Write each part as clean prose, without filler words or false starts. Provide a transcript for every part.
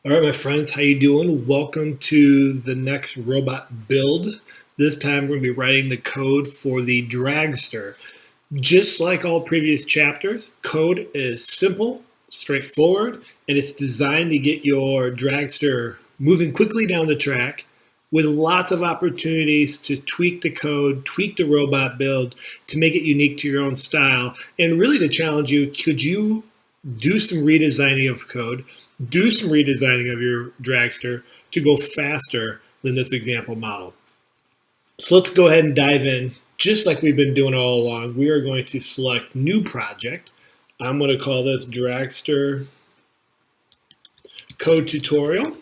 All right, my friends, how you doing? Welcome to the next robot build. This time we're going to be writing the code for the Dragster. Just like all previous chapters, code is simple, straightforward, and it's designed to get your Dragster moving quickly down the track with lots of opportunities to tweak the code, tweak the robot build to make it unique to your own style, and really to challenge you, could you do some redesigning of code, do some redesigning of your Dragster to go faster than this example model. So let's go ahead and dive in. Just like we've been doing all along, we are going to select New Project. I'm going to call this Dragster Code Tutorial.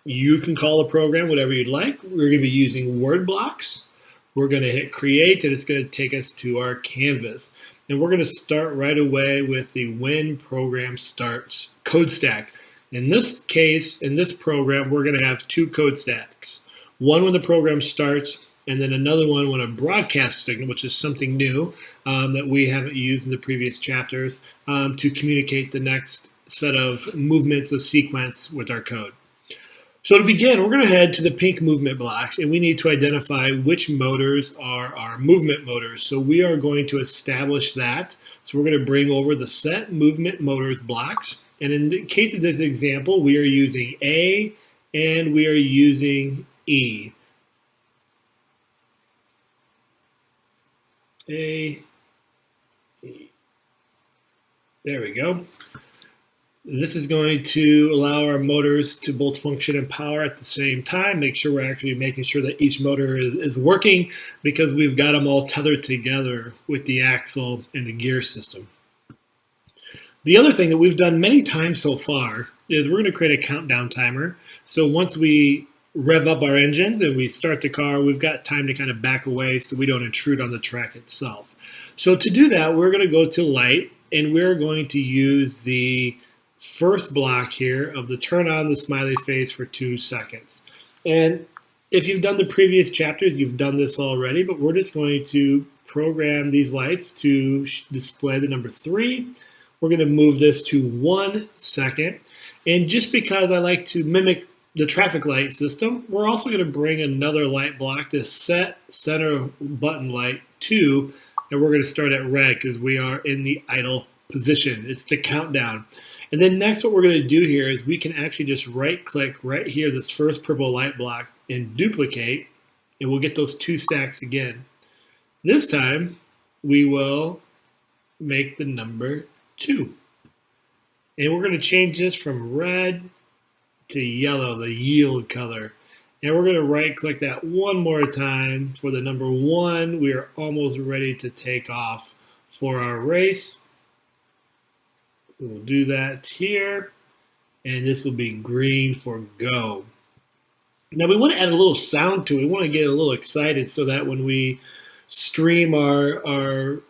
You can call the program whatever you'd like. We're going to be using word blocks. We're going to hit Create, and it's going to take us to our canvas. And we're going to start right away with the when program starts code stack. In this case, in this program, we're going to have two code stacks. One when the program starts, and then another one when a broadcast signal, which is something new that we haven't used in the previous chapters, to communicate the next set of movements of sequence with our code. So to begin, we're going to head to the pink movement blocks, and we need to identify which motors are our movement motors. So we are going to establish that. So we're going to bring over the set movement motors blocks. And in the case of this example, we are using A and we are using E. A, E. There we go. This is going to allow our motors to both function and power at the same time. Make sure we're actually making sure that each motor is working because we've got them all tethered together with the axle and the gear system. The other thing that we've done many times so far is we're going to create a countdown timer. So once we rev up our engines and we start the car, we've got time to kind of back away so we don't intrude on the track itself. So to do that, we're going to go to light, and we're going to use the first block here of the turn on the smiley face for 2 seconds. And if you've done the previous chapters, you've done this already, but we're just going to program these lights to display the number 3. We're going to move this to 1 second. And just because I like to mimic the traffic light system, we're also going to bring another light block, this set center button light 2, and we're going to start at red because we are in the idle position. It's the countdown. And then next what we're going to do here is we can actually just right click right here, this first purple light block, and duplicate, and we'll get those 2 stacks again. This time we will make the number 2. And we're going to change this from red to yellow, the yield color. And we're going to right click that one more time for the number 1. We are almost ready to take off for our race. So we'll do that here, and this will be green for go. Now we want to add a little sound to it. We want to get a little excited so that when we stream our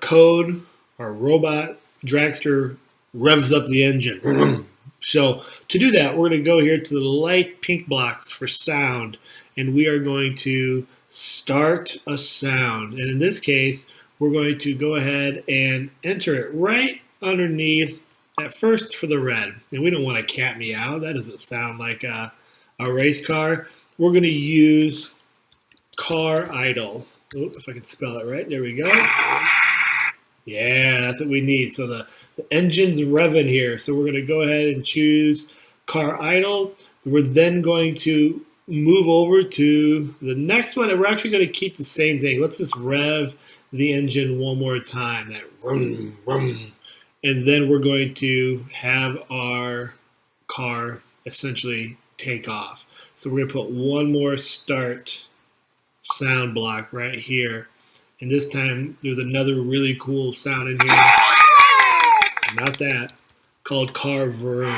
code, our robot, Dragster revs up the engine. So to do that, we're going to go here to the light pink blocks for sound, and we are going to start a sound. And in this case, we're going to go ahead and enter it right underneath at first for the red. And we don't want a cat meow. That doesn't sound like a race car. We're going to use car idle. Oh, if I can spell it right. There we go. Yeah, that's what we need. So the engine's revving here. So we're going to go ahead and choose car idle. We're then going to move over to the next one, and we're actually going to keep the same thing. Let's just rev the engine one more time. That vroom, vroom. And then we're going to have our car essentially take off. So we're going to put one more start sound block right here. And this time there's another really cool sound in here. Not that. Called car vroom.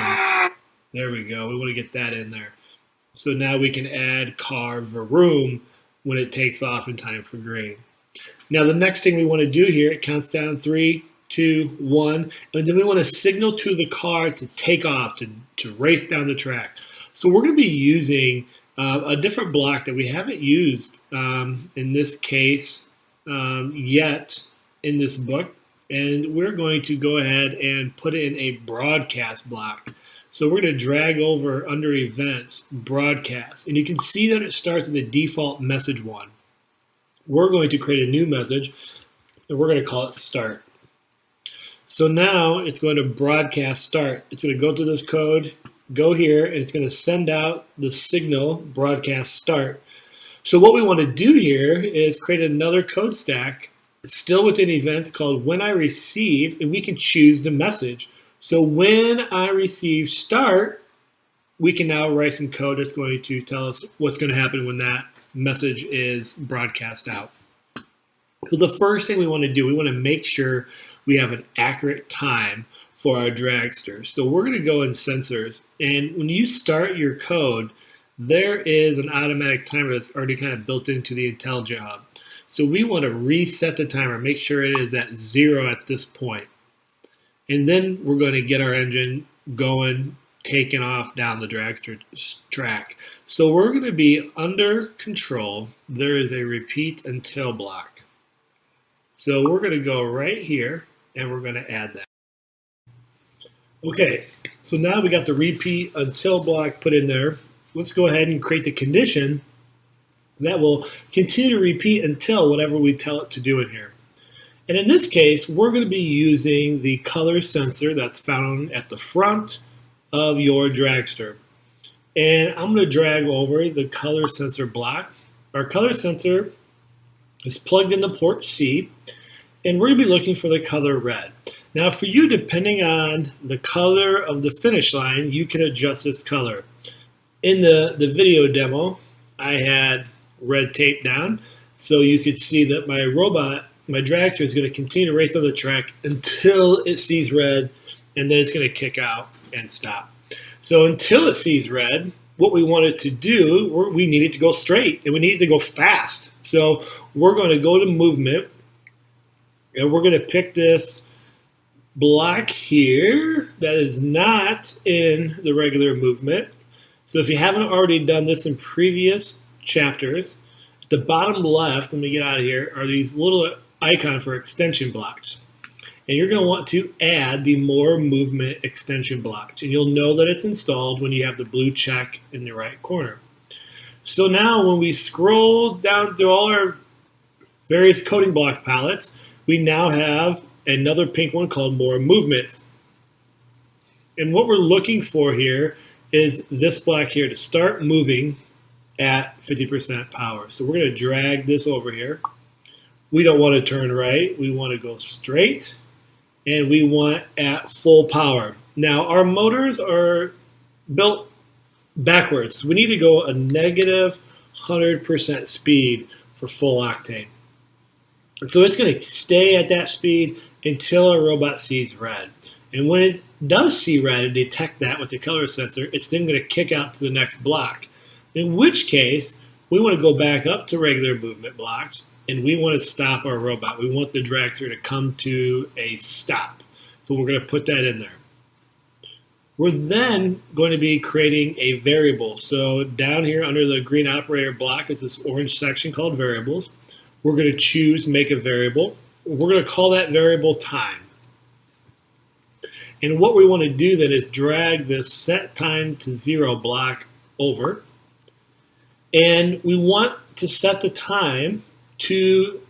There we go. We want to get that in there. So now we can add car vroom when it takes off in time for green. Now the next thing we want to do here, it counts down 3, 2, 1, and then we want to signal to the car to take off, to race down the track. So we're going to be using a different block that we haven't used in this case yet in this book, and we're going to go ahead and put in a broadcast block. So we're going to drag over under events, broadcast, and you can see that it starts with the default message one. We're going to create a new message, and we're going to call it start. So now it's going to broadcast start. It's going to go through this code, go here, and it's going to send out the signal broadcast start. So what we want to do here is create another code stack, still within events, called when I receive, and we can choose the message. So when I receive start, we can now write some code that's going to tell us what's going to happen when that message is broadcast out. So the first thing we want to do, we want to make sure we have an accurate time for our dragster. So we're going to go in sensors, and when you start your code, there is an automatic timer that's already kind of built into the IntelliJ Hub. So we want to reset the timer, make sure it is at 0 at this point. And then we're going to get our engine going, taking off down the dragster track. So we're going to be under control. There is a repeat until block. So we're going to go right here, and we're going to add that. Okay, so now we got the repeat until block put in there. Let's go ahead and create the condition that will continue to repeat until whatever we tell it to do in here. And in this case, we're going to be using the color sensor that's found at the front of your dragster. And I'm going to drag over the color sensor block. Our color sensor is plugged into port C, and we're going to be looking for the color red. Now for you, depending on the color of the finish line, you can adjust this color. In the video demo, I had red tape down, so you could see that my robot, my dragster, is going to continue to race on the track until it sees red, and then it's going to kick out and stop. So until it sees red, what we wanted to do, we needed to go straight, and we needed to go fast. So we're going to go to movement, and we're going to pick this block here that is not in the regular movement. So if you haven't already done this in previous chapters, at the bottom left, let me get out of here, are these little icons for extension blocks. And you're going to want to add the more movement extension blocks. And you'll know that it's installed when you have the blue check in the right corner. So now when we scroll down through all our various coding block palettes, we now have another pink one called more movements. And what we're looking for here is this block here to start moving at 50% power. So we're going to drag this over here. We don't want to turn right. We want to go straight, and we want at full power. Now our motors are built backwards. We need to go a negative 100% speed for full octane. And so it's going to stay at that speed until our robot sees red. And when it does see red and detect that with the color sensor, it's then going to kick out to the next block. In which case, we want to go back up to regular movement blocks, and we want to stop our robot. We want the dragster to come to a stop. So we're going to put that in there. We're then going to be creating a variable. So down here under the green operator block is this orange section called variables. We're going to choose make a variable. We're going to call that variable time. And what we want to do then is drag this set time to 0 block over. And we want to set the time to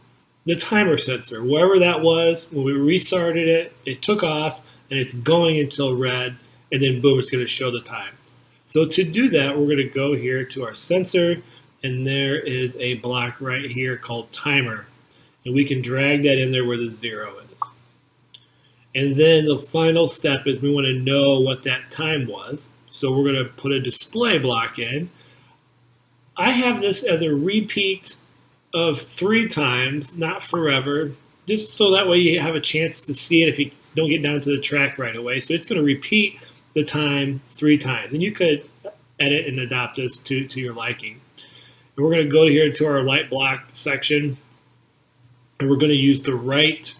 the timer sensor. Wherever that was, when we restarted it, it took off, and it's going until red, and then boom, it's going to show the time. So to do that, we're going to go here to our sensor, and there is a block right here called timer. And we can drag that in there where the 0 is. And then the final step is we want to know what that time was. So we're going to put a display block in. I have this as a repeat of 3 times, not forever, just so that way you have a chance to see it if you don't get down to the track right away. So it's going to repeat the time 3 times. And you could edit and adapt this to your liking. And we're going to go here to our light block section, and we're going to use the write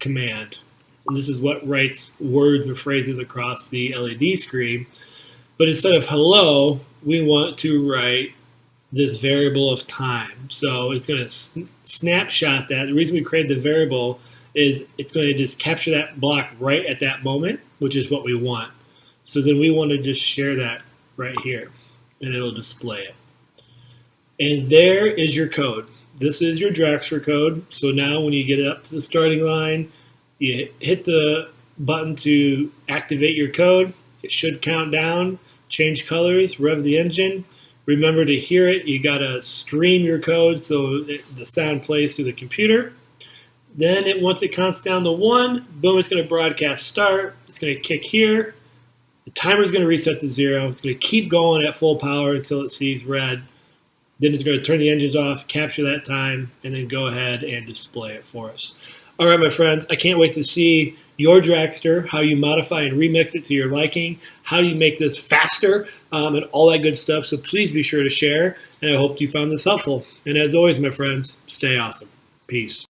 command. And this is what writes words or phrases across the LED screen. But instead of hello, we want to write this variable of time. So it's going to snapshot that. The reason we created the variable is it's going to just capture that block right at that moment, which is what we want. So then we want to just share that right here, and it'll display it. And there is your code. This is your Dragster code. So now when you get up to the starting line, you hit the button to activate your code. It should count down, change colors, rev the engine. Remember to hear it. You got to stream your code so the sound plays through the computer. Then once it counts down to 1, boom, it's going to broadcast start. It's going to kick here. The timer is going to reset to 0. It's going to keep going at full power until it sees red. Then it's going to turn the engines off, capture that time, and then go ahead and display it for us. All right, my friends, I can't wait to see your Dragster, how you modify and remix it to your liking, how you make this faster, and all that good stuff. So please be sure to share, and I hope you found this helpful. And as always, my friends, stay awesome. Peace.